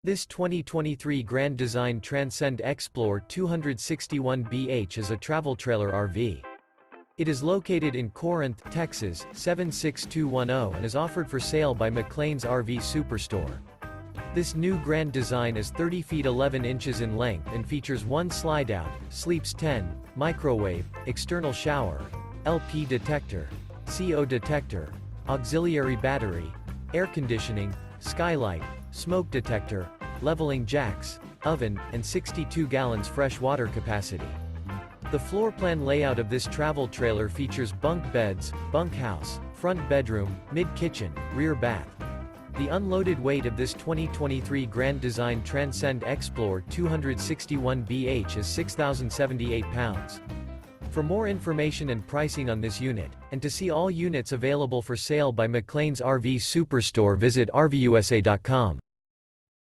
This 2023 Grand Design Transcend Xplor 261BH is a travel trailer RV. It is located in Corinth, Texas, 76210 and is offered for sale by McClain's RV Superstore. This new Grand Design is 30 feet 11 inches in length and features one slide-out, sleeps 10, microwave, external shower, LP detector, CO detector, auxiliary battery, air conditioning, skylight, smoke detector, leveling jacks, oven, and 62 gallons fresh water capacity. The floor plan layout of this travel trailer features bunk beds, bunkhouse, front bedroom, mid-kitchen, rear bath. The unloaded weight of this 2023 Grand Design Transcend Xplor 261BH is 6,078 pounds. For more information and pricing on this unit, and to see all units available for sale by McClain's RV Superstore, visit RVUSA.com.